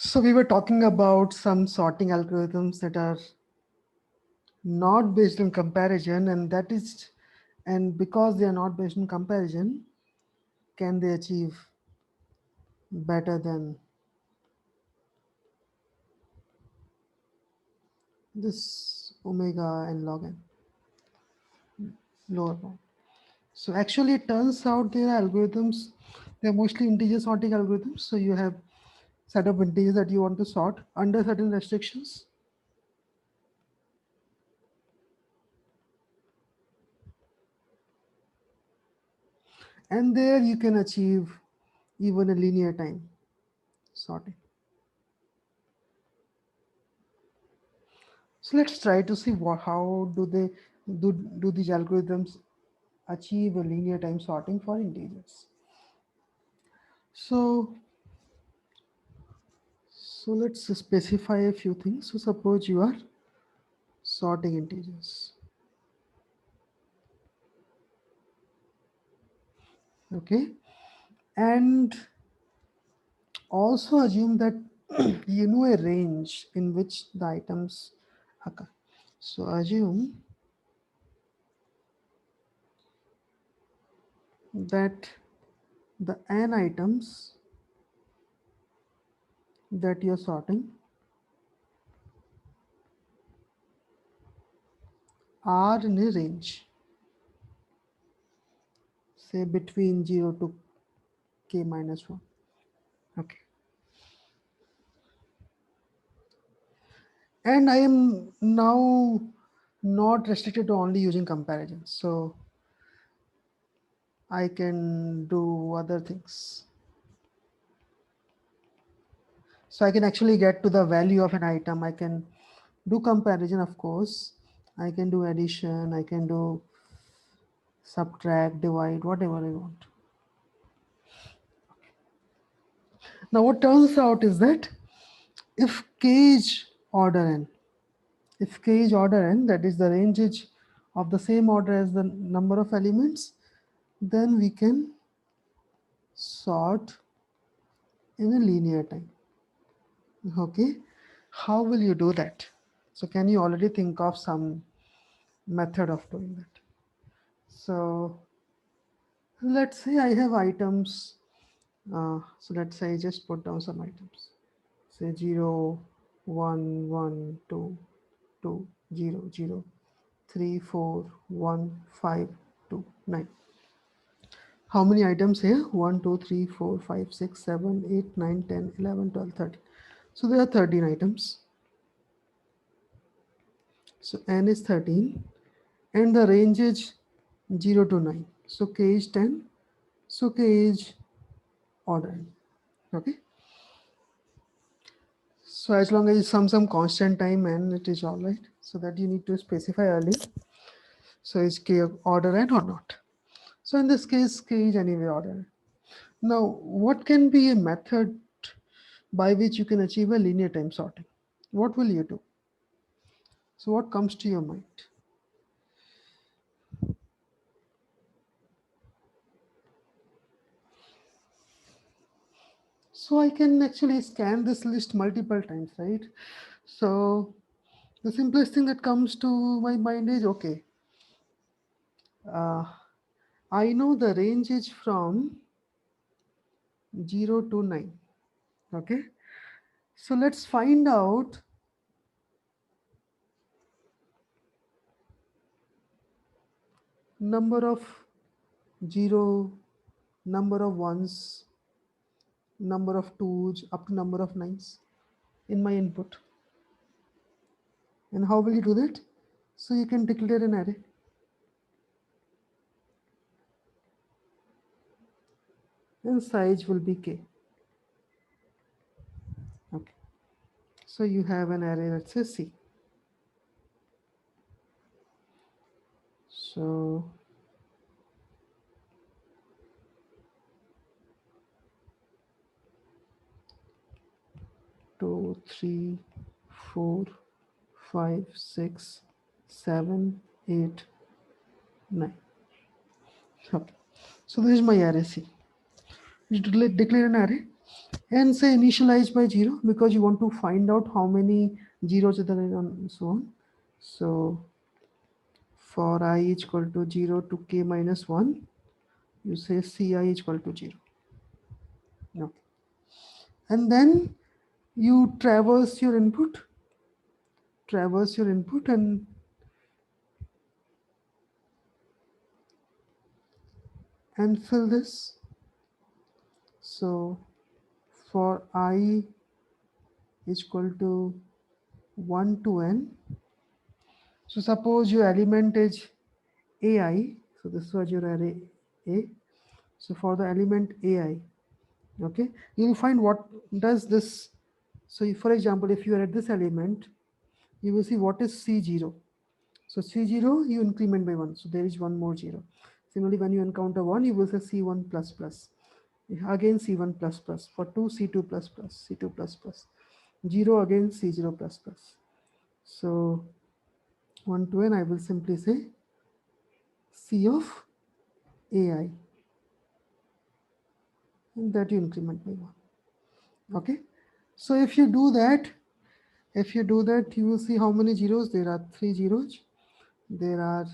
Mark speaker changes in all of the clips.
Speaker 1: So we were talking about some sorting algorithms that are not based on comparison, and because they are not based on comparison, can they achieve better than this omega and log n lower bound? So actually, it turns out there are algorithms. They're mostly integer sorting algorithms. So you have set of integers that you want to sort under certain restrictions, and there you can achieve even a linear time sorting. So let's try to see how do these algorithms achieve a linear time sorting for integers. So let's specify a few things. So suppose you are sorting integers. Okay, and also assume that you know a range in which the items occur. So assume that the n items that you're sorting are in a range, say between 0 to k minus 1. Okay. And I am now not restricted to only using comparisons. So I can do other things. So I can actually get to the value of an item. I can do comparison, of course. I can do addition. I can do subtract, divide, whatever I want. Now, what turns out is that if k is order n, if k is order n, that is the range is of the same order as the number of elements, then we can sort in a linear time. Okay, how will you do that? So can you already think of some method of doing that? So let's say I have items. So let's say I just put down some items. Say 0, 1, 1, 2, 2, 0, 0, 3, 4, 1, 5, 2, 9. How many items here? 1, 2, 3, 4, 5, 6, 7, 8, 9, 10, 11, 12, 13. So there are 13 items. So n is 13 and the range is 0 to 9. So k is 10. So k is order n. Okay. So as long as you some constant time n, it is all right. So that you need to specify early. So is k order n or not? So in this case, k is anyway order n. Now, what can be a method by which you can achieve a linear time sorting? What will you do? So what comes to your mind? So I can actually scan this list multiple times, right? So the simplest thing that comes to my mind is okay. Uh, I know the range is from 0 to 9. Okay. So let's find out number of 0, number of ones, number of twos, up to number of nines in my input. And how will you do that? So you can declare an array. And size will be k. Okay. So you have an array that says C. So 2, 3, 4, 5, 6, 7, 8, 9. Okay. So this is my array C. You declare an array and say initialize by 0 because you want to find out how many zeros are there and so on. So for I equal to 0 to k minus 1, you say ci equal to 0. Okay. And then you traverse your input and fill this. So for I equal to 1 to n, so suppose your element is ai, so this was your array a. So for the element ai, okay, you will find what does this. So for example, if you are at this element, you will see what is c0. So c0 you increment by 1, so there is one more 0. Similarly, when you encounter 1, you will say c1 plus plus, again c1 plus plus, for 2 c2 plus plus, c2 plus plus, 0 again c0 plus plus. So 1 to n, I will simply say c of ai, and that you increment by 1. Okay, so if you do that, you will see how many zeros there are. 3 zeros, there are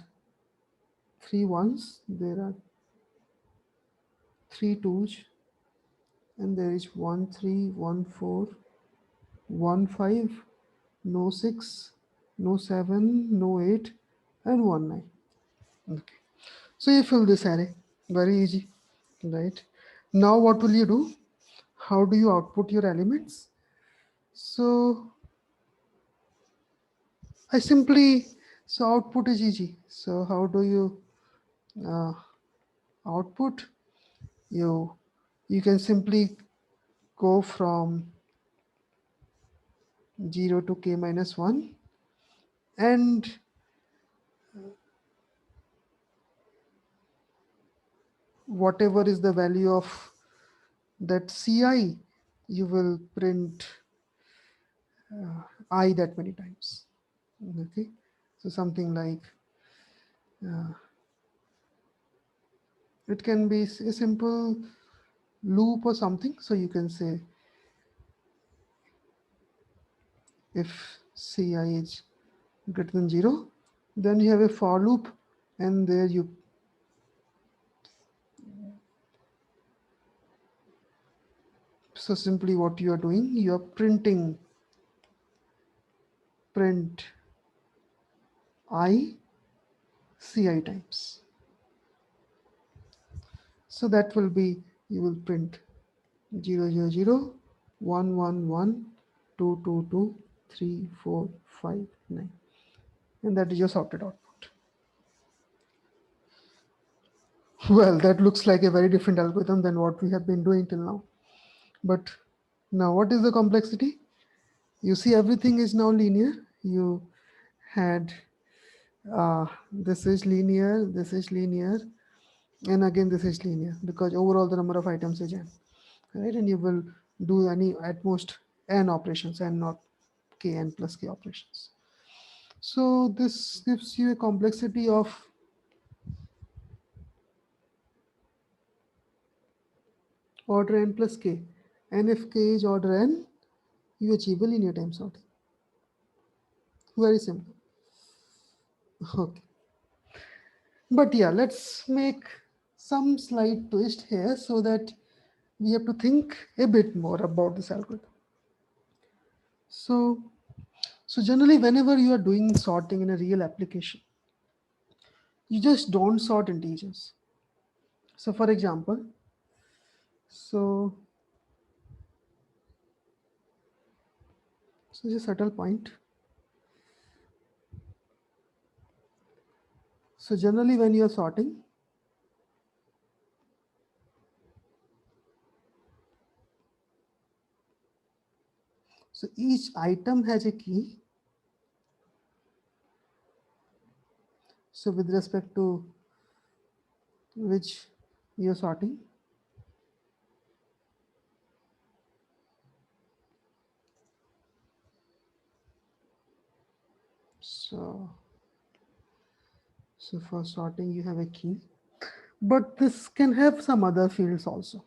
Speaker 1: 3 ones, there are 3 twos, and there is 1 3 1 4 1 5, no 6, no 7, no 8, and 1 9. Okay, so you fill this array, very easy, right? Now what will you do? How do you output your elements? So I simply, so output is easy. So how do you uh, output? You can simply go from 0 to k minus 1, and whatever is the value of that ci, you will print I that many times. Okay, so something like it can be a simple loop or something. So you can say if ci is greater than 0, then you have a for loop, and there you, so simply what you are doing, you are printing print I ci times. So that will be, you will print 0 0 0 1 1 1 2 2 2 3 4 5 9, and that is your sorted output. Well, that looks like a very different algorithm than what we have been doing till now. But now, what is the complexity? You see, everything is now linear. You had this is linear, this is linear, and again this is linear because overall the number of items is n, right? And you will do any at most n operations and not kn plus k operations. So this gives you a complexity of order n plus k, and if k is order n, you achieve a linear time sorting. Very simple. Okay. But yeah, let's make some slight twist here so that we have to think a bit more about this algorithm. So, so generally, whenever you are doing sorting in a real application, you just don't sort integers. So, for example, so so just a subtle point. So generally, when you are sorting, so each item has a key. So with respect to which you are sorting, so so for sorting you have a key, but this can have some other fields also.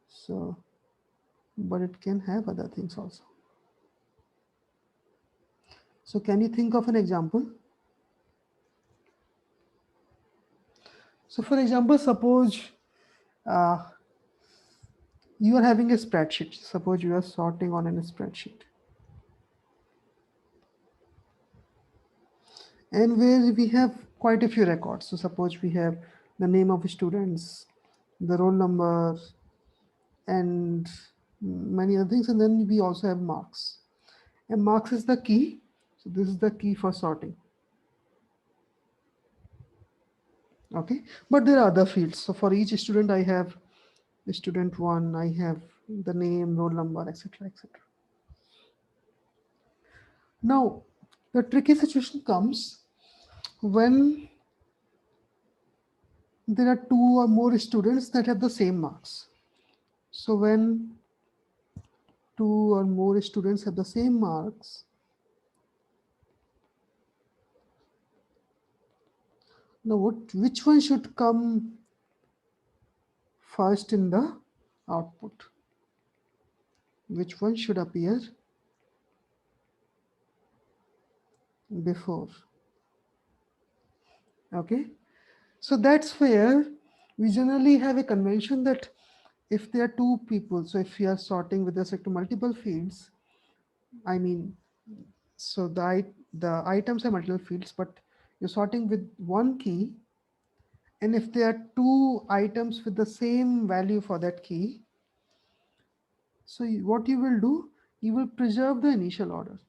Speaker 1: So but it can have other things also. So can you think of an example? So for example, suppose uh, you are having a spreadsheet. Suppose you are sorting on a spreadsheet, and where we have quite a few records. So suppose we have the name of students, the roll number, and many other things, and then we also have marks. And marks is the key. So this is the key for sorting. Okay, but there are other fields. So for each student, I have student one, I have the name, roll number, etc., etc. Now, the tricky situation comes when there are two or more students that have the same marks. So when two or more students have the same marks, now which one should come first in the output? Which one should appear before? Okay, so that's where we generally have a convention that if there are two people, so if we are sorting with respect to multiple fields, I mean, so the items are multiple fields, but you're sorting with one key, and if there are two items with the same value for that key, so what you will do, you will preserve the initial order.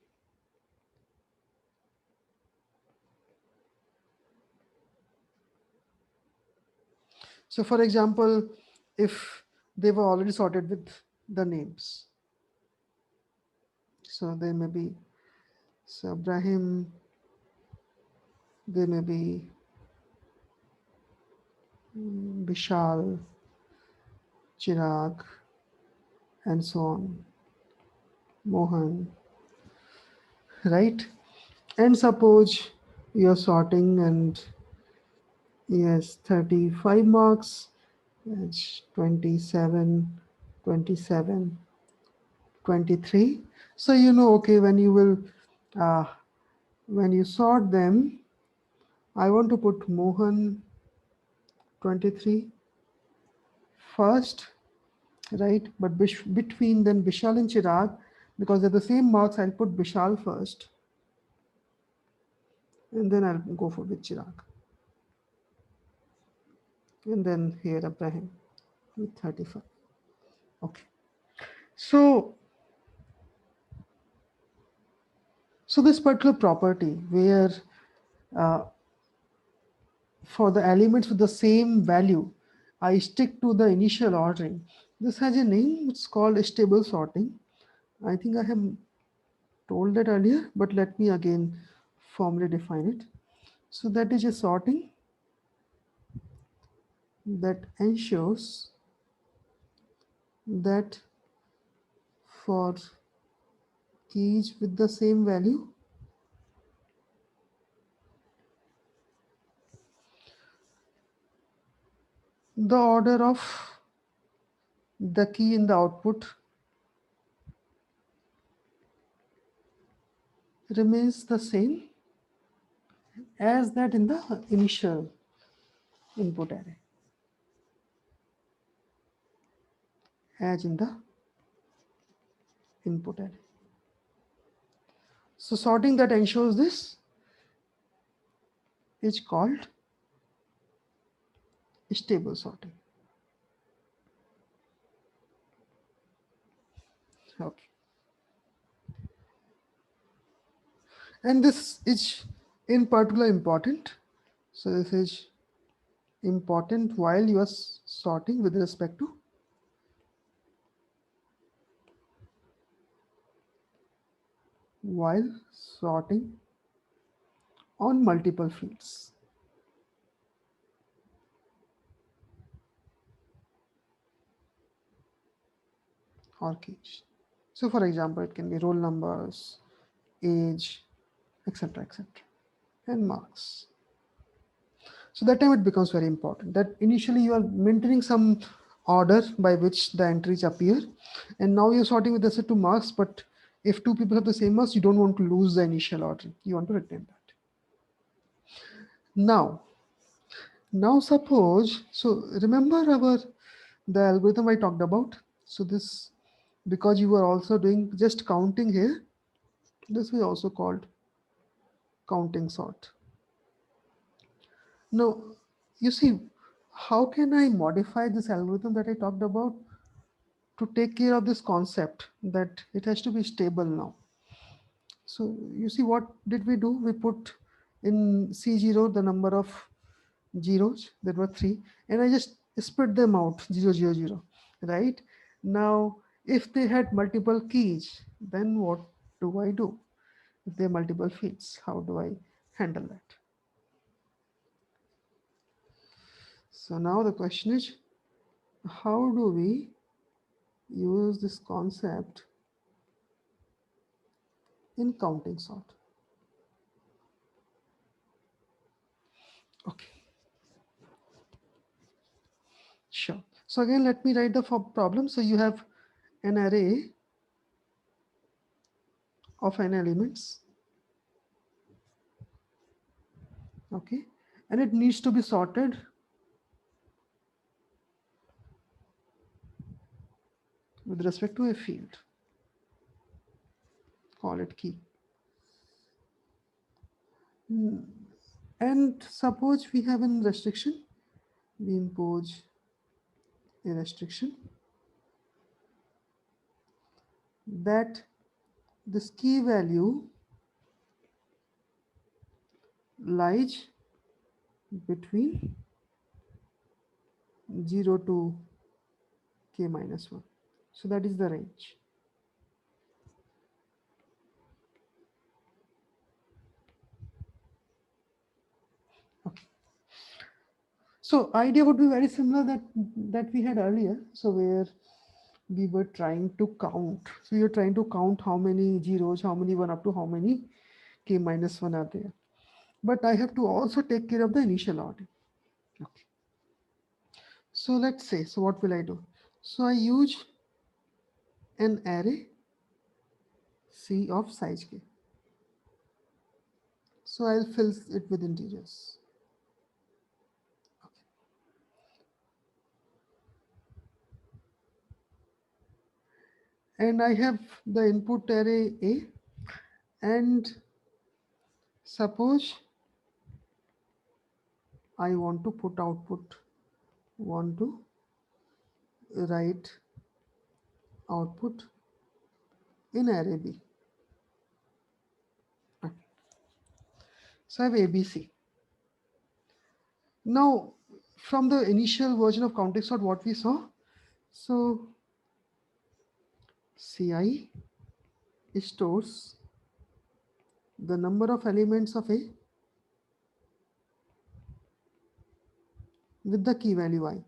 Speaker 1: So for example, if they were already sorted with the names, so they may be, so Ibrahim, they may be Vishal, Chirag, and so on, Mohan, right? And suppose you're sorting and yes, 35 marks, it's 27, 27, 23. So you know, okay, uh, when you sort them, I want to put Mohan 23 first, right? But between then Bishal and Chirag, because they're the same marks, I'll put Bishal first, and then I'll go for with Chirag, and then here Ibrahim with 35. Okay. So, so this particular property where uh, for the elements with the same value, I stick to the initial ordering. This has a name, it's called stable sorting. I think I have told that earlier, but let me again formally define it. So that is a sorting that ensures that for keys with the same value, the order of the key in the output remains the same as that in the initial input array, as in the input array. So sorting that ensures this is called stable sorting. Okay. And this is in particular important. So this is important while you are sorting with respect to while sorting on multiple fields or keys. So for example, it can be roll numbers, age, etc., etc., and marks. So that time it becomes very important that initially you are maintaining some order by which the entries appear, And now you're sorting with respect to marks, but if two people have the same marks, you don't want to lose the initial order. You want to retain that. Now, now suppose, so remember the algorithm I talked about. So this, because you were also doing just counting here, this we also called counting sort. Now, you see, how can I modify this algorithm that I talked about to take care of this concept that it has to be stable now? So you see, what did we do? We put in C0 the number of zeros, there were three, and I just split them out 0, 0, 0, right? Now, if they had multiple keys, then what do I do? If they are multiple fields, how do I handle that? So now the question is, how do we use this concept in counting sort? Okay, sure. So again, let me write the problem. So you have an array of n elements, okay, and it needs to be sorted with respect to a field. Call it key. And suppose we have a restriction, we impose a restriction that this key value lies between 0 to k minus 1. So that is the range. Okay. So idea would be very similar that we had earlier. So where we were trying to count. So you're trying to count how many zeros, how many 1 up to how many k minus 1 are there. But I have to also take care of the initial order. Okay. So let's say, so what will I do? So I use an array C of size k. So I'll fill it with integers. And I have the input array A, and suppose I want to put output, want to write output in array B. Okay. So I have ABC. Now, from the initial version of counting sort, what we saw, so CI stores the number of elements of A with the key value I,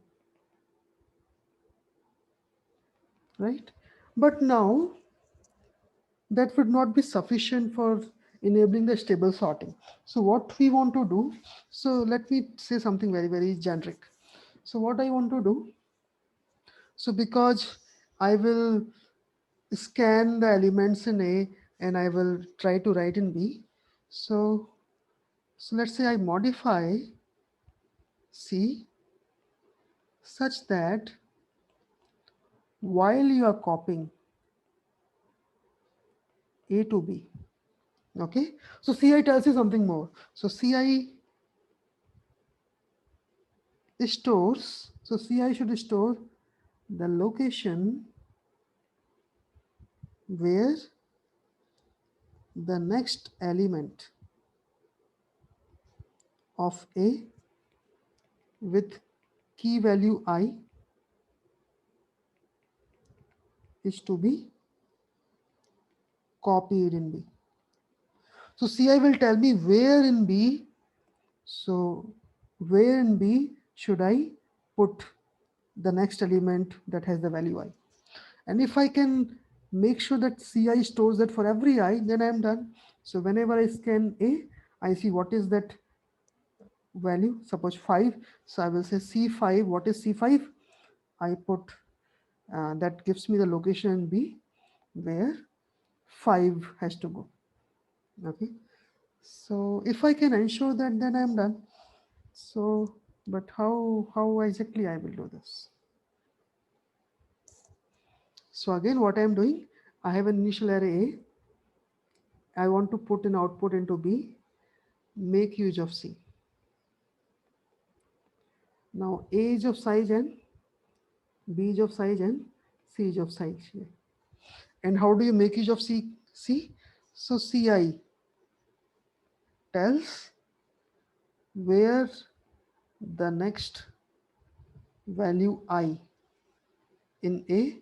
Speaker 1: right? But now that would not be sufficient for enabling the stable sorting. So what we want to do, so let me say something very, very generic. So what I want to do, so because I will scan the elements in A and I will try to write in B. So let's say I modify C such that while you are copying A to B, okay? So CI tells you something more. So CI stores, so CI should store the location where the next element of A with key value I is to be copied in B. So CI will tell me where in B, so where in B should I put the next element that has the value I. And if I can make sure that CI stores that for every I, then I'm done. So whenever I scan A, I see what is that value, suppose 5. So I will say C5, what is C5? I put that gives me the location in B where 5 has to go. Okay, so if I can ensure that, then I'm done. So, but how exactly I will do this? So again, what I'm doing, I have an initial array A. I want to put an output into B. Make use of C. Now A is of size n, B is of size n, C is of size n. And how do you make use of C? C? So Ci tells where the next value I in A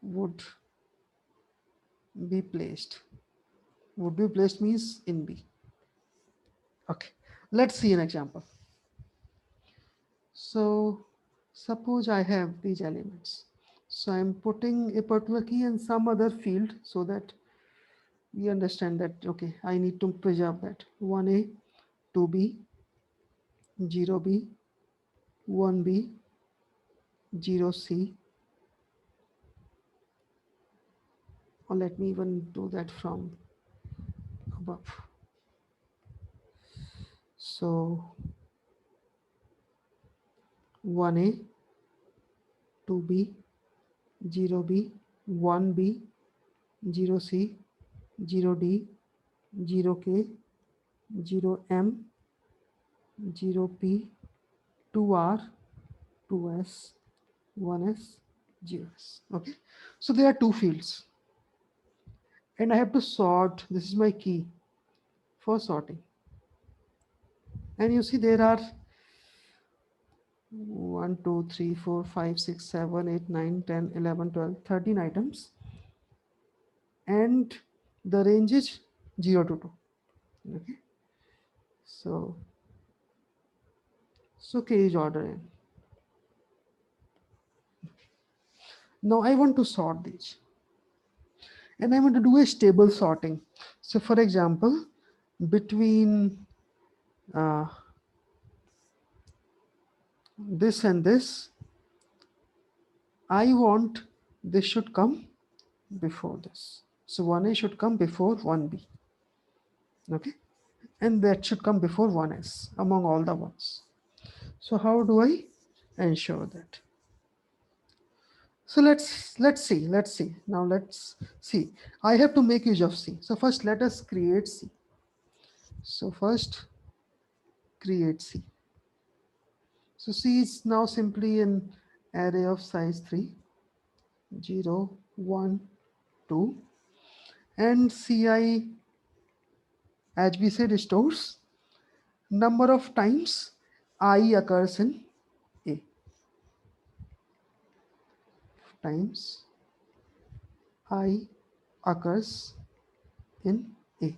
Speaker 1: would be placed. Would be placed means in B. Okay, let's see an example. So suppose I have these elements. So I'm putting a particular key in some other field so that we understand that, okay, I need to preserve that. 1A, 2B, 0B, 1B, 0C, or let me even do that from above. So 1A, 2B, 0B, 1B, 0C, 0D, 0K, 0M, 0P, 2R, 2S, 1S, 0S. Okay, so there are two fields, and I have to sort. This is my key for sorting. And you see, there are 1, 2, 3, 4, 5, 6, 7, 8, 9, 10, 11, 12, 13 items, and the range is 0 to 2. Okay, so K is order n. Now I want to sort these, and I want to do a stable sorting. So for example, between uh, this and this, I want this should come before this. So 1A should come before 1B. Okay, and that should come before 1S among all the ones. So how do I ensure that? So let's see. Now let's see. I have to make use of C. So first let us create C. So first create C. So C is now simply an array of size 3, 0, 1, 2, and Ci, as we said, stores number of times I occurs in A, times I occurs in A.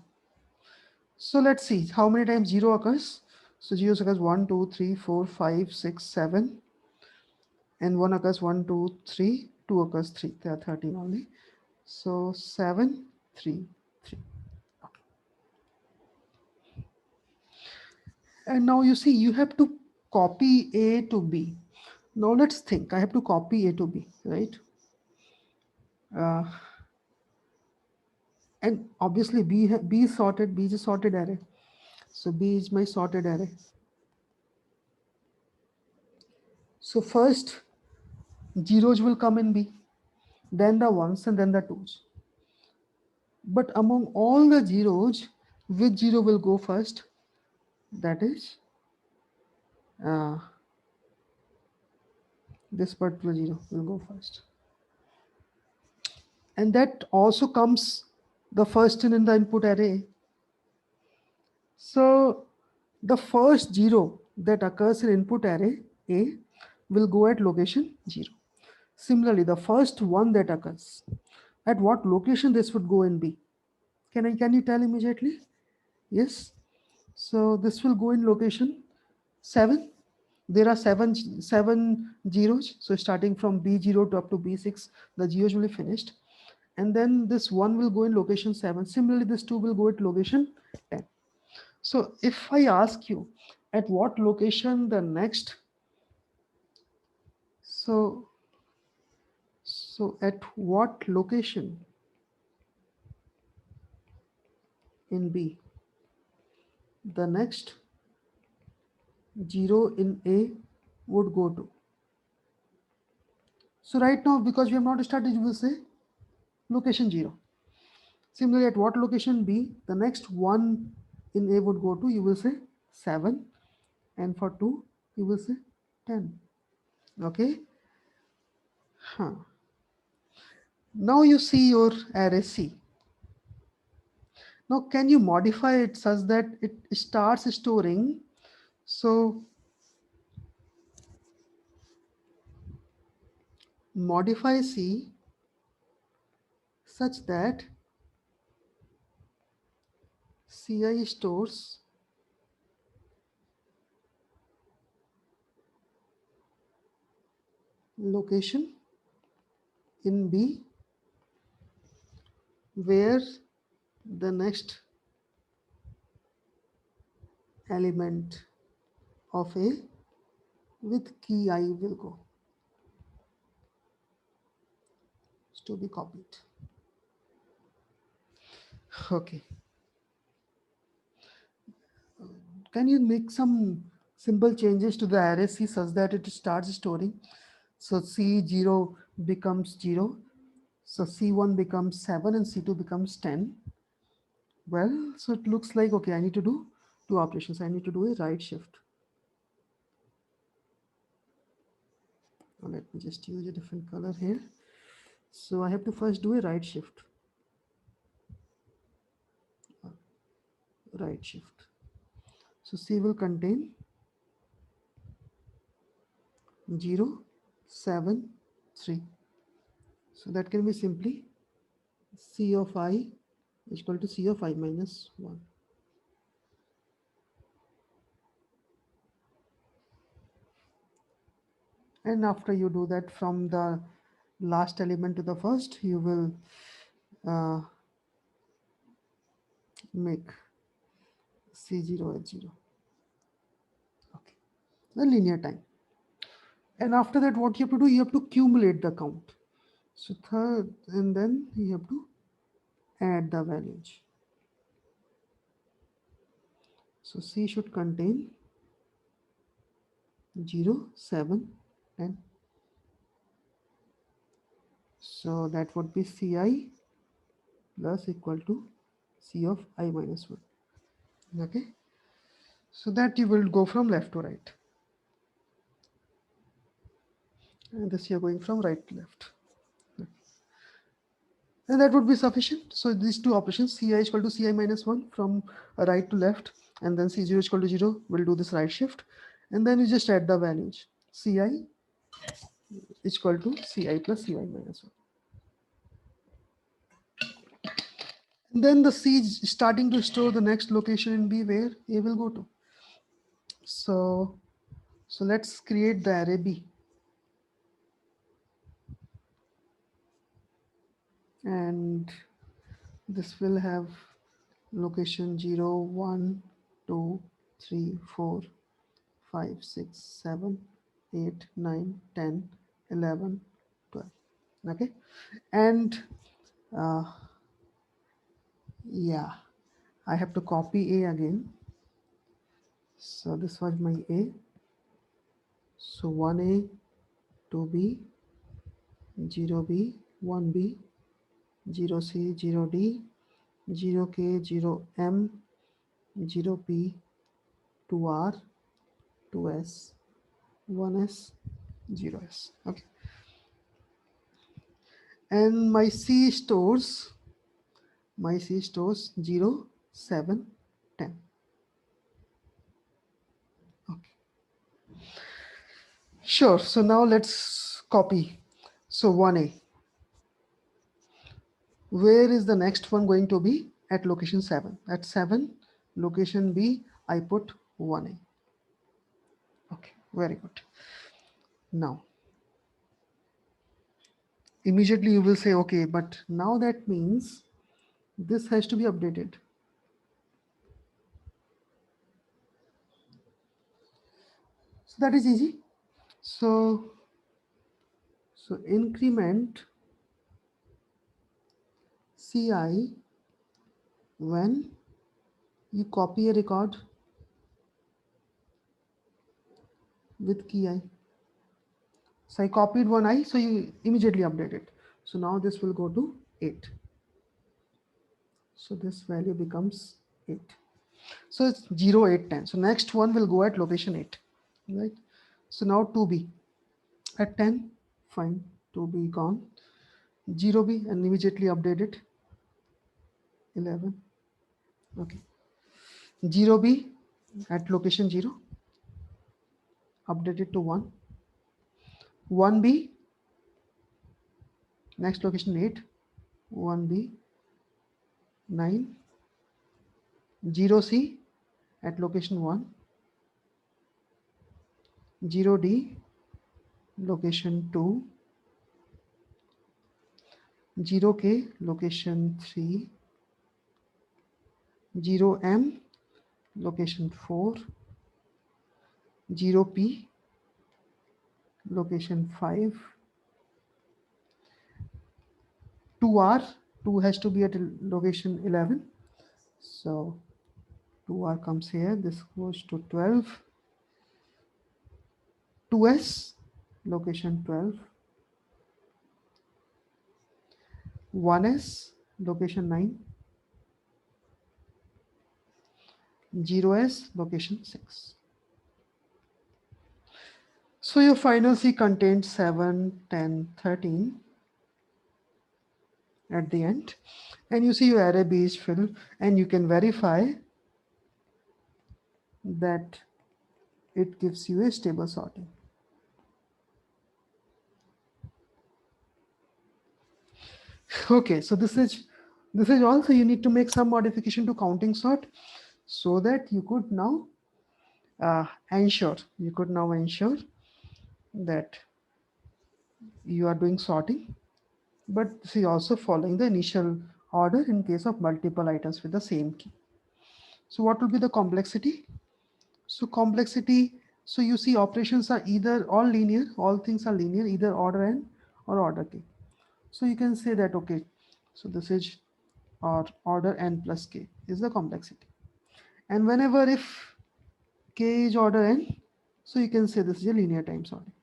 Speaker 1: So let's see how many times 0 occurs. So 0 occurs 1, 2, 3, 4, 5, 6, 7, and 1 occurs 1, 2, 3, 2 occurs 3. There are 13 only. So 7, 3, 3. And now you see you have to copy A to B. Now let's think. I have to copy A to B, right? Uh, and obviously B is sorted. B is a sorted array. So B is my sorted array. So first zeros will come in B, then the ones, and then the twos. But among all the zeros, which zero will go first? That is uh, this particular zero will go first. And that also comes the first in the input array. So the first zero that occurs in input array A will go at location 0. Similarly, the first one that occurs, at what location this would go in B? Can you tell immediately? Yes. So this will go in location 7. There are seven zeros. So starting from B0 to up to B6, the zeros will be finished. And then this 1 will go in location 7. Similarly, this 2 will go at location 10. So if I ask you at what location the next, so So at what location in B the next 0 in A would go to? So right now, because we have not started, you will say location 0. Similarly, at what location B the next 1 in A would go to, you will say 7, and for 2 you will say 10. Okay. Huh. Now you see your array C. Now can you modify it such that it starts storing? So modify C such that CI stores location in B where the next element of A with key I will go to be copied. Okay. Can you make some simple changes to the array C such that it starts storing? So C0 becomes 0. So C1 becomes 7 and C2 becomes 10. Well, so it looks like, okay, I need to do two operations. I need to do a right shift. Now let me just use a different color here. So I have to first do a right shift. Right shift. So C will contain 0, 7, 3. So that can be simply C of I is equal to C of I minus 1. And after you do that from the last element to the first, you will make C0 at 0. Okay, the linear time. And after that, what you have to do, you have to accumulate the count. So third, and then you have to add the values. So C should contain 0, 7, 10. So that would be Ci plus equal to C of I minus 1. Okay. So that you will go from left to right. And this you are going from right to left. And that would be sufficient. So these two operations, Ci is equal to Ci minus 1 from right to left, and then C0 is equal to 0, we'll do this right shift. And then you just add the values. Ci is equal to Ci plus Ci minus 1. And then the C is starting to store the next location in B where A will go to. So let's create the array B. And this will have location 0, 1, 2, 3, 4, 5, 6, 7, 8, 9, 10, 11, 12. Okay. And uh, yeah, I have to copy A again. So this was my A. So 1A, 2B, 0B, 1B, 0C, 0D, 0K, 0M, 0P, 2R, 2S, 1S, 0S. Okay. And my C stores 0, 7, 10. Okay. Sure. So now let's copy. So 1A. Where is the next one going to be? At location 7. At 7, location B, I put 1A. Okay, very good. Now, immediately you will say, okay, but now that means this has to be updated. So that is easy. So increment Ci when you copy a record with key I. So I copied one I, so you immediately update it. So now this will go to 8. So this value becomes 8. So it's 0, 8, 10. So next one will go at location 8, right? So now 2b at 10, fine, 2b gone. 0b and immediately update it, 11, okay. 0b at location 0, update it to 1. 1b, next location 8, 1b, 9. 0c at location 1, 0d location 2, 0k location 3, 0m location 4, 0p location 5, 2r, 2 has to be at location 11, so 2r comes here, this goes to 12, 2s location 12, 1s location 9, 0s location 6. So your final C contains 7, 10, 13 at the end, and you see your array B is filled, and you can verify that it gives you a stable sorting. Okay, so this is also, you need to make some modification to counting sort so that you could now ensure that you are doing sorting, but see also following the initial order in case of multiple items with the same key. So what will be the complexity? So complexity, so you see operations are either all linear, all things are linear, either order n or order k. So you can say that, okay, so this is or order n plus k is the complexity. And whenever if k is order n, so you can say this is a linear time sorting.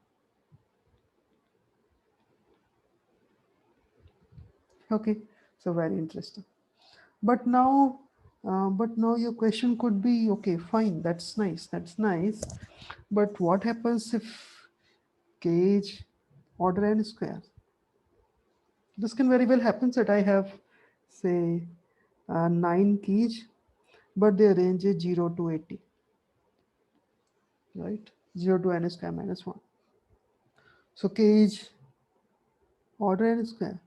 Speaker 1: Okay, so very interesting. But now your question could be, okay, fine, that's nice, but what happens if k is order n square? This can very well happen that I have, say, 9 keys, but their range is 0 to 80, right? 0 to n square minus 1. So k is order n square.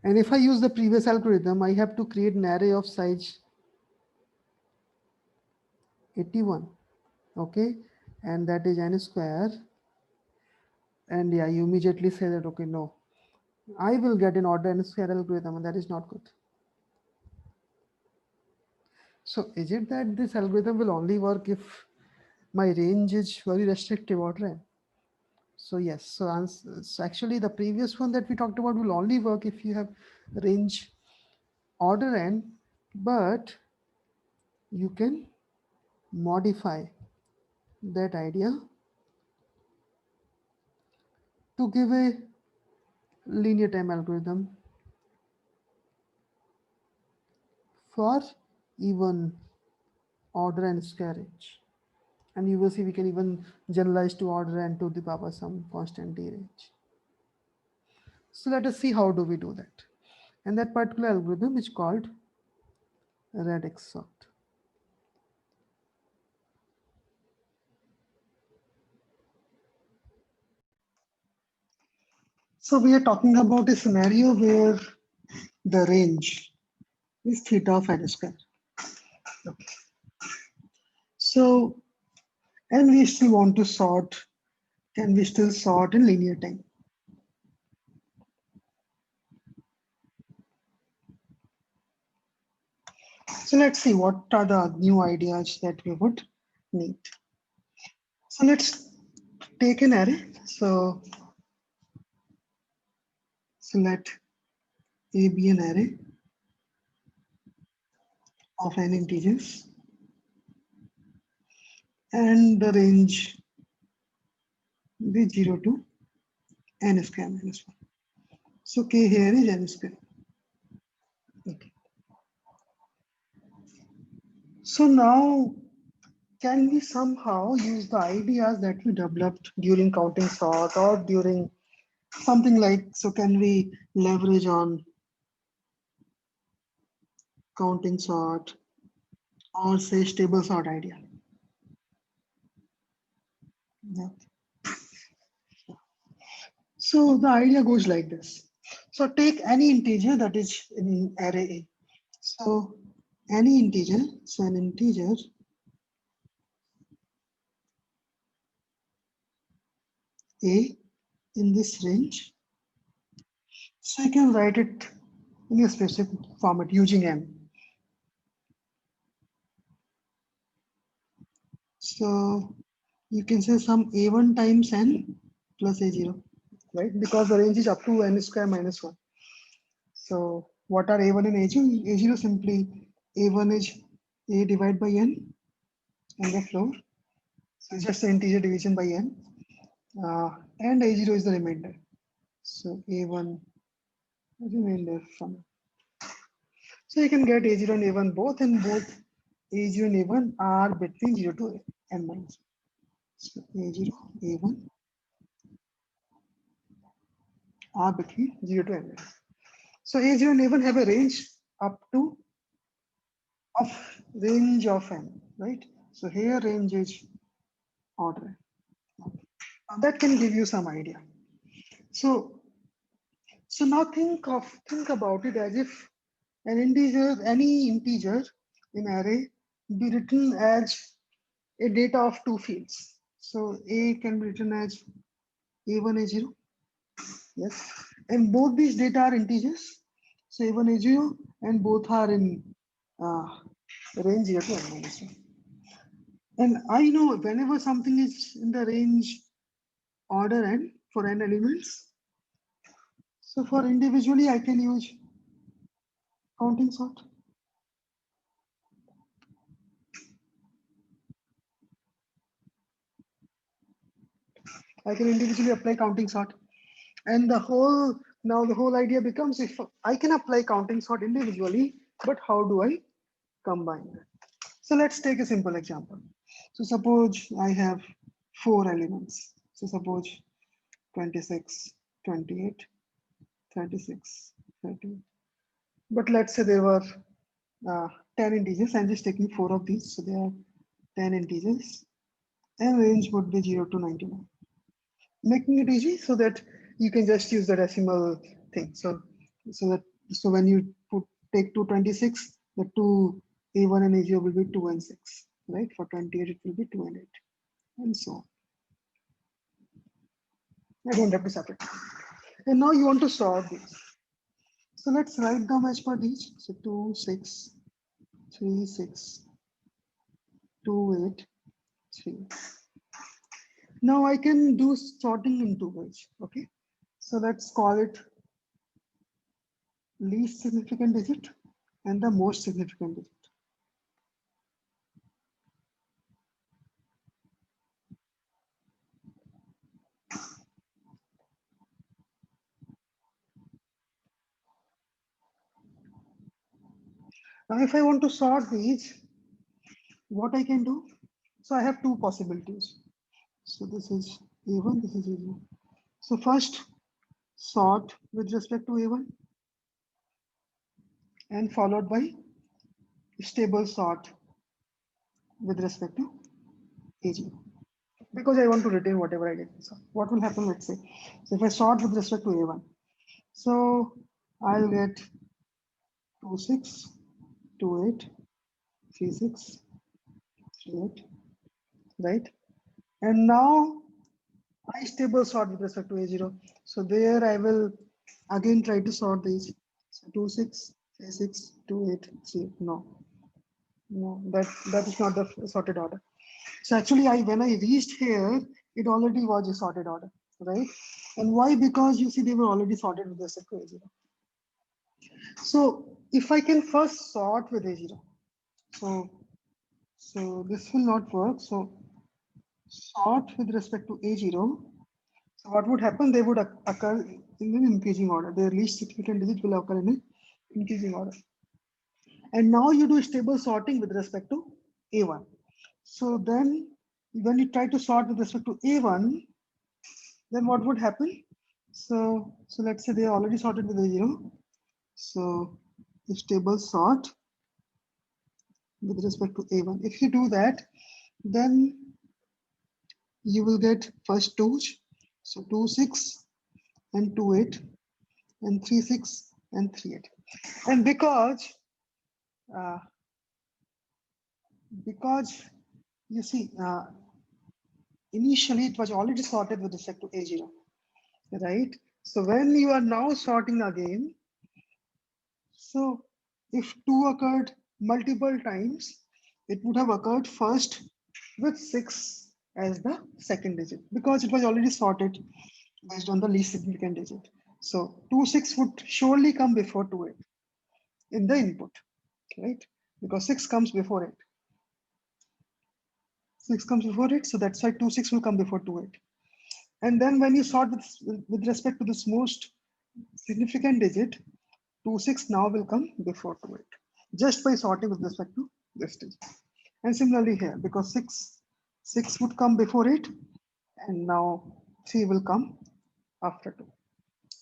Speaker 1: And if I use the previous algorithm, I have to create an array of size 81, okay? And that is n square. And yeah, you immediately say that, okay, no, I will get an order n square algorithm, and that is not good. So is it that this algorithm will only work if my range is very restrictive order n? So yes, so actually the previous one that we talked about will only work if you have range order n, but you can modify that idea to give a linear time algorithm for even order n square range. And you will see we can even generalize to order n to the power some constant d range. So let us see how do we do that. And that particular algorithm is called radix sort. So we are talking about a scenario where the range is theta of n square. Okay. So, and we still want to sort, can we still sort in linear time? So let's see what are the new ideas that we would need. So let's take an array. So let A be an array. of n integers and the range be 0 to n square minus 1. So k here is n square. Okay. So now can we somehow use the ideas that we developed during counting sort or during something like, so can we leverage on counting sort or say stable sort idea? Yeah. So the idea goes like this. So take any integer that is in array A. So any integer, so an integer A in this range. So I can write it in a specific format using M. So you can say some A1 times N plus A0, right? Because the range is up to N square minus 1. So what are A1 and A0? A0 simply A1 is A divided by N and the floor. So it's just the integer division by N. And A0 is the remainder. So A1 remainder from. So you can get A0 and A1 both, and both A0 and A1 are between 0 to N minus. So A0, A1 are between 0 to N minus. So A0 and A1 have a range up to of range of N, right? So here range is order. That can give you some idea. So so now think about it as if an integer, any integer in array be written as a data of two fields. So A can be written as A1, A0. Yes. And both these data are integers. So A1, A0, and both are in range 0 to n minus 1. And I know whenever something is in the range order n for n elements, so for individually I can use counting sort. I can individually apply counting sort. And the whole idea becomes if I can apply counting sort individually, but how do I combine them? So let's take a simple example. So suppose I have four elements. So suppose 26, 28, 36, 38. But let's say there were 10 integers. I'm just taking four of these. So there are 10 integers and range would be 0 to 99. Making it easy so that you can just use the decimal thing. So when you take 226, the two A1 and A0 will be 2 and 6, right? For 28, it will be 2 and 8, and so on. I don't have to separate. And now you want to solve these. So let's write down as per these. So 2, 6, 3, 6, 2, 8, 3. Now I can do sorting in two ways. Okay. So let's call it least significant digit and the most significant digit. Now, if I want to sort these, what I can do? So I have two possibilities. So this is A1, this is A0. So first, sort with respect to A1 and followed by stable sort with respect to A0. Because I want to retain whatever I get. So what will happen, let's say. So if I sort with respect to A1, so I'll get 2, 6, 2, 8, 3, 6, 3, 8, right? And now I stable sort with respect to A0. So there I will again try to sort these. So 2, 6, 3, 6, 2, 8, 3. No, that is not the sorted order. So actually when I reached here, it already was a sorted order, right? And why? Because you see they were already sorted with respect to A0. So if I can first sort with A0, So this will not work. So sort with respect to A0. So what would happen? They would occur in an increasing order. Their least significant digit will occur in an increasing order. And now you do stable sorting with respect to A1. So then when you try to sort with respect to A1, then what would happen? So let's say they are already sorted with A0. So stable sort with respect to A1. If you do that, then you will get first 2, so 2, 6 and 2, 8 and 3, 6 and 3, 8. And uh, because you see, initially it was already sorted with respect to A0, right? So when you are now sorting again, so if 2 occurred multiple times, it would have occurred first with 6 as the second digit because it was already sorted based on the least significant digit. So 2, 6 would surely come before 2, 8 in the input, right? Because 6 comes before it. 6 comes before it, so that's why 2, 6 will come before 2, 8. And then when you sort with respect to this most significant digit, 2, 6 now will come before 2, 8, just by sorting with respect to this digit. And similarly here, because 6 would come before 8, and now 3 will come after 2.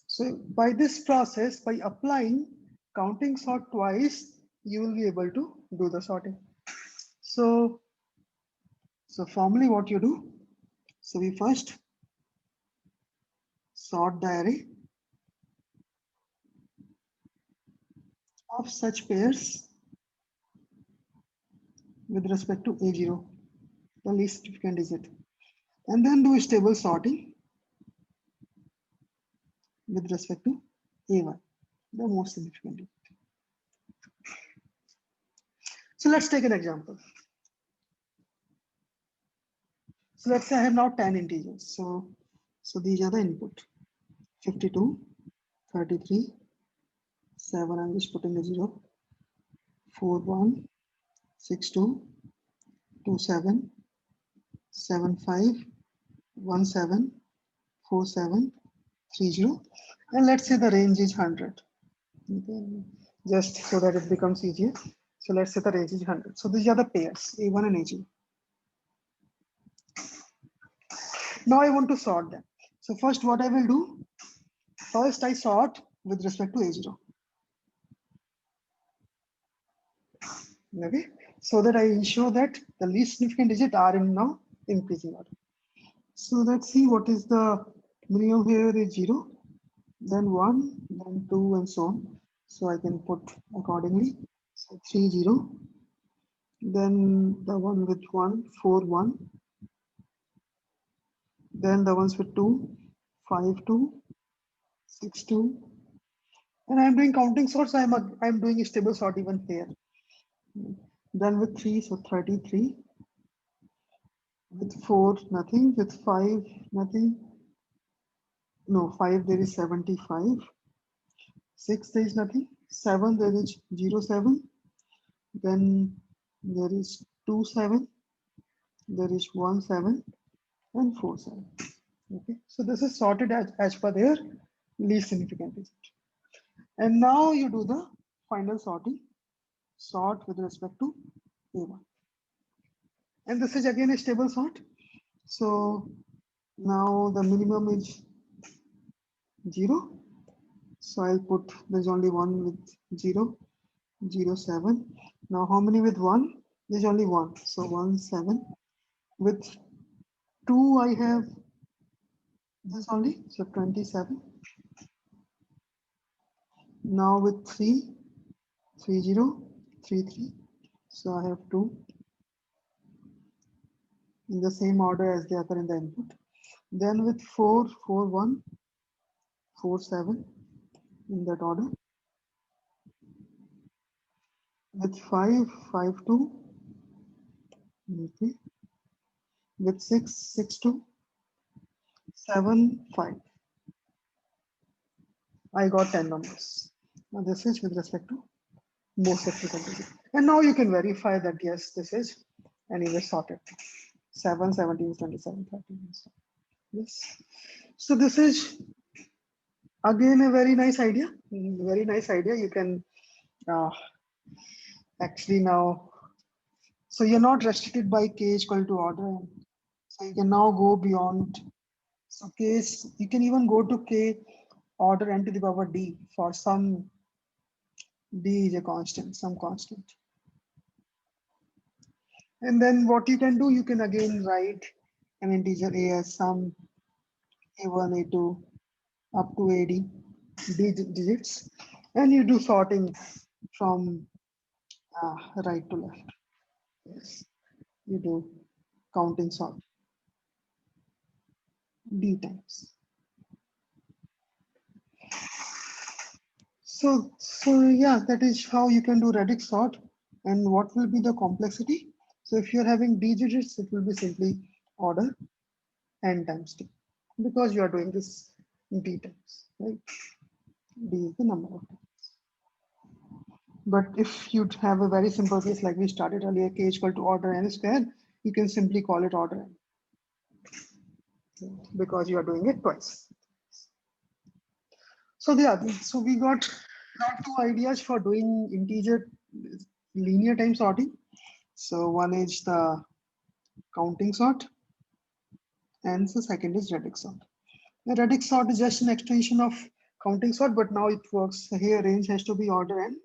Speaker 1: So by this process, by applying counting sort twice, you will be able to do the sorting. So, so formally what you do, so we first sort the array of such pairs with respect to A0, the least significant digit, and then do stable sorting with respect to A1, the most significant digit. So let's take an example. So let's say I have now 10 integers. So these are the input: 52, 33, 7, I'm just putting a 0, 4, 1, 6, 2, 2, 7, 7, 5, 1, 7, 4, 7, 3, 0. And let's say the range is 100. Okay. Just so that it becomes easier. So let's say the range is 100. So these are the pairs, A1 and A0. Now I want to sort them. So first what I will do, first I sort with respect to A0. Okay, so that I ensure that the least significant digit are in now increasing order. So let's see what is the minimum here is 0, then 1, then 2, and so on. So I can put accordingly. So 3, 0, then the one with 1, 4, 1, then the ones with 2, 5, 2, 6, 2. And I'm doing counting sorts. I'm doing a stable sort even here. Then with 3, so 33. With 4, nothing. With 5, nothing. No, 5, there is 75. 6, there is nothing. 7, there is 0, 7. Then there is 2, 7. There is 1, 7. And 4, 7. Okay, so this is sorted as per their least significant digit. And now you do the final sorting, sort with respect to A1. And this is again a stable sort. So now the minimum is 0. So I'll put there's only one with 0, 0, 7. Now how many with 1? There's only one. So 1, 7. With 2, I have this only. So 27. Now with 3, 3, 0, 3, 3. So I have 2 in the same order as they occur in the input. Then with 4, 4, 1, 4, 7 in that order. With 5, 5, 2. Okay. With 6, 6, 2. 7, 5. I got 10 numbers. Now this is with respect to most difficulty. And now you can verify that yes, this is anyway sorted. 7, 17, 27, 13. And so. Yes. So this is again a very nice idea. Very nice idea. You can uh, actually now, so you're not restricted by k is equal to order. So you can now go beyond. So case you can even go to k order n to the power d for some d is a constant, some constant. And then what you can do, you can again write an integer a as some a1, a2 up to ad digits, and you do sorting from right to left. Yes, you do counting sort d times. So yeah, that is how you can do radix sort. And what will be the complexity? So if you're having d digits, it will be simply order n times d, because you are doing this d times, right? D is the number of times. But if you have a very simple case like we started earlier, k is equal to order n squared, you can simply call it order n because you are doing it twice. So yeah, so we got two ideas for doing integer linear time sorting. So one is the counting sort, and the second is radix sort. The radix sort is just an extension of counting sort, but now it works. Here range has to be order n,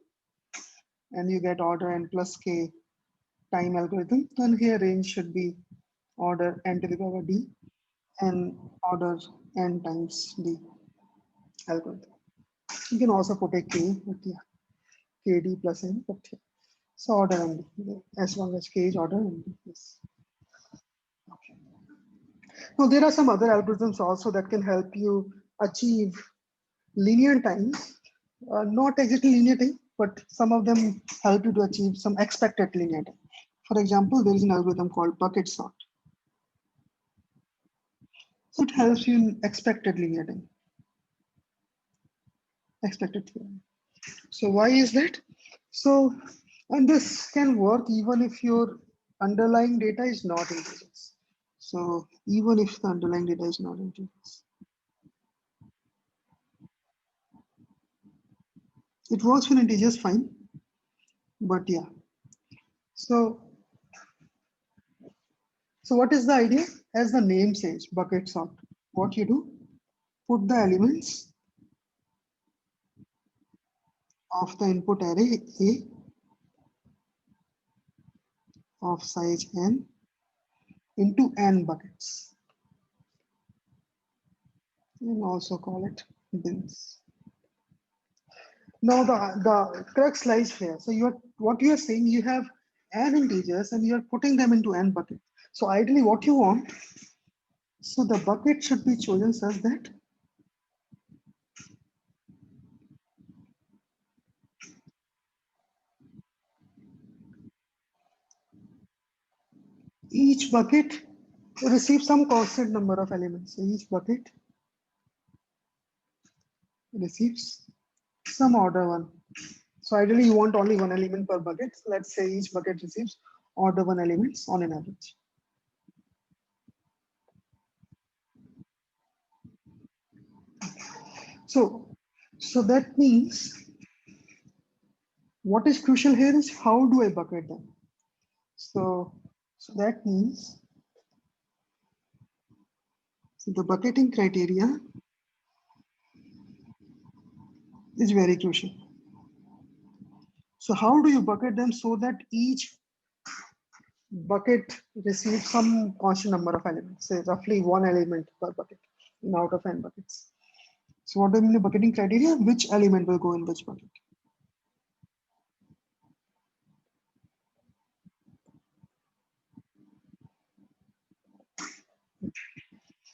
Speaker 1: and you get order n plus k time algorithm. And here range should be order n to the power d and order n times d algorithm. You can also put a k, but yeah, kd plus n, but yeah. So order n d, as long as k is order n d. Yes. Okay. Now there are some other algorithms also that can help you achieve linear time, not exactly linear time, but some of them help you to achieve some expected linear time. For example, there is an algorithm called bucket sort. So it helps you in expected linear time, expected linear. So why is that? So, and this can work even if your underlying data is not integers. So even if the underlying data is not integers, it works for integers fine, but yeah. So, so what is the idea? As the name says, bucket sort. What you do? Put the elements of the input array A of size n into n buckets, and also call it bins. Now the crux lies here. So you're what you are saying, you have n integers and you're putting them into n buckets. So ideally what you want, so the bucket should be chosen such that each bucket receives some constant number of elements. So each bucket receives some order one. So ideally you want only one element per bucket. So let's say each bucket receives order one elements on an average. So, so that means what is crucial here is how do I bucket them? So that means the bucketing criteria is very crucial. So how do you bucket them so that each bucket receives some constant number of elements, say roughly one element per bucket in out of n buckets. So what do I mean by bucketing criteria? Which element will go in which bucket?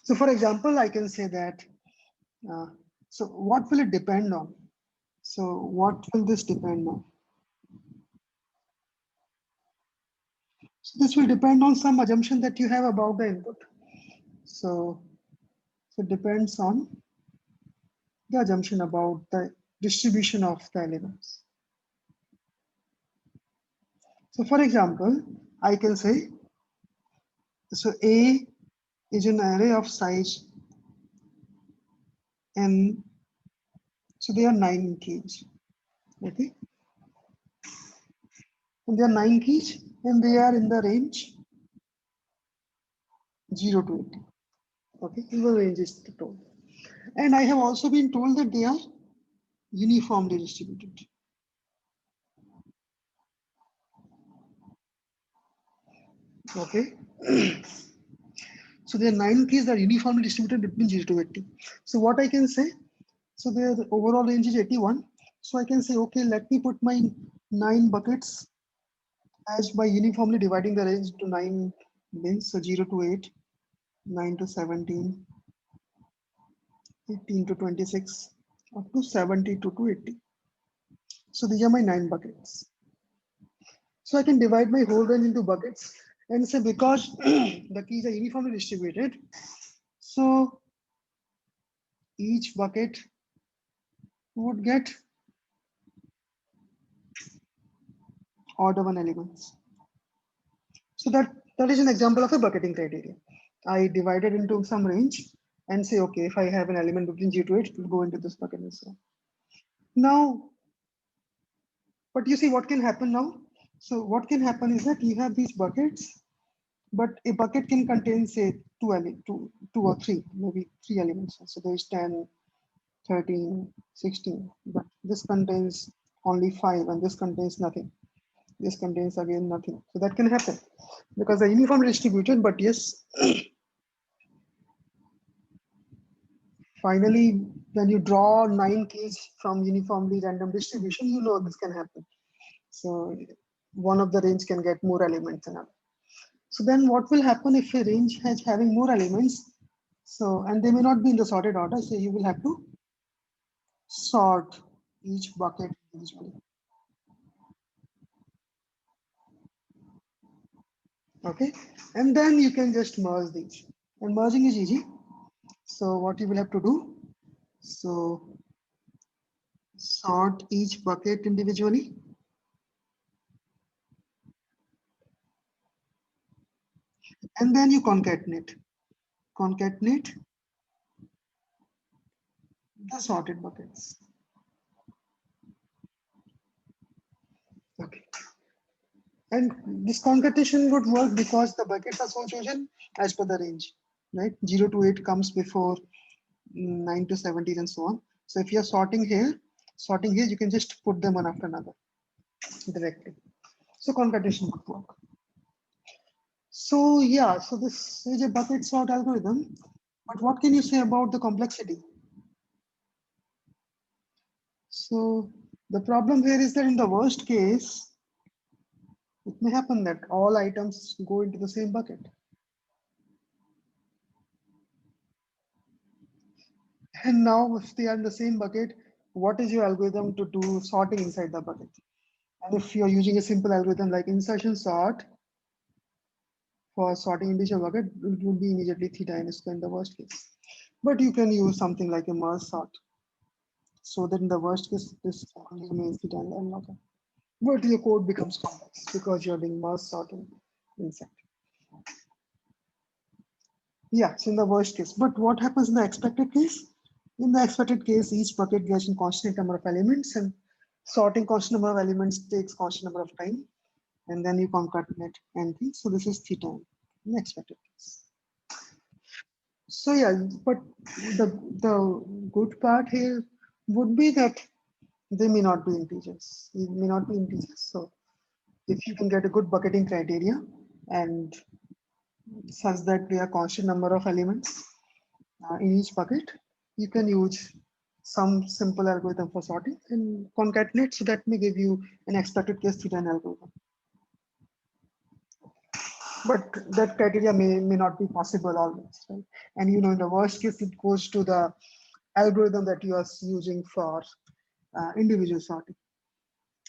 Speaker 1: So for example, I can say that, uh, so what will it depend on? So what will this depend on? So this will depend on some assumption that you have about the input. So, so it depends on the assumption about the distribution of the elements. So for example, I can say, so A is an array of size n, so they are 9 keys, okay? And they are 9 keys and they are in the range 0 to 80, okay? Even range is told. And I have also been told that they are uniformly distributed, okay? So there are 9 keys that are uniformly distributed between 0 to 80. So what I can say, so their overall range is 81. So I can say, okay, let me put my 9 buckets as by uniformly dividing the range to 9 bins. So 0 to 8, 9 to 17, 18 to 26, up to 72 to 80. So these are my 9 buckets. So I can divide my whole range into buckets and say because the keys are uniformly distributed, so each bucket would get order 1 elements. So that is an example of a bucketing criteria. I divided into some range and say, okay, if I have an element between 0 to 8, it will go into this bucket and so on. Now, but you see what can happen now? So what can happen is that you have these buckets, but a bucket can contain say two or three, maybe 3 elements. So there's 10, 13, 16, but this contains only 5 and this contains nothing. This contains again nothing. So that can happen because they're uniformly distributed, but yes, finally, when you draw 9 keys from uniformly random distribution, you know this can happen. So one of the range can get more elements than other. So then what will happen if a range has having more elements? So, and they may not be in the sorted order, so you will have to sort each bucket individually. Okay, and then you can just merge these. And merging is easy. So what you will have to do, so sort each bucket individually. And then you concatenate. Concatenate the sorted buckets. Okay. And this concatenation would work because the buckets are so chosen as per the range, right? 0 to 8 comes before 9 to 17 and so on. So if you're sorting here, you can just put them one after another directly. So concatenation would work. So yeah, so this is a bucket sort algorithm. But what can you say about the complexity? So the problem here is that in the worst case, it may happen that all items go into the same bucket. And now if they are in the same bucket, what is your algorithm to do sorting inside the bucket? And if you're using a simple algorithm like insertion sort for sorting into your bucket, it would be immediately theta n square in the worst case. But you can use something like a merge sort. So that in the worst case, this only remains theta n log n. But your code becomes complex because you're doing merge sorting inside. Yeah, so in the worst case. But what happens in the expected case? In the expected case, each bucket gets a constant number of elements and sorting constant number of elements takes constant number of time. And then you concatenate anything. So this is theta in the expected case. So yeah, but the good part here would be that they may not be integers. It may not be integers. So if you can get a good bucketing criteria and such that we are constant number of elements in each bucket, you can use some simple algorithm for sorting and concatenate. So that may give you an expected case theta algorithm. But that criteria may not be possible always, right? And in the worst case, it goes to the algorithm that you are using for individual sorting.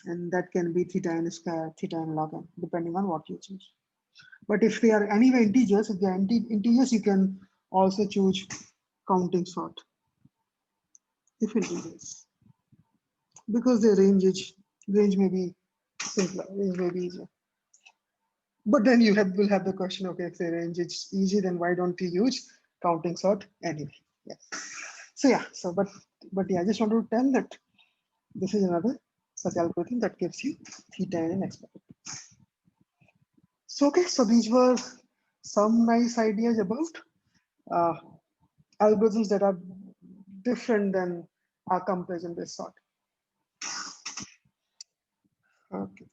Speaker 1: And that can be theta n square, theta n log n, depending on what you choose. But if they are anyway integers, if they are integers, you can also choose counting sort if integers. Because the range may be simpler, range may be easier. But then will have the question, okay, if the range is easy, then why don't you use counting sort anyway? Yes. So yeah, but yeah, I just want to tell that this is another such algorithm that gives you theta and x. So okay, so these were some nice ideas about uh, algorithms that are different than our comparison based sort. Okay.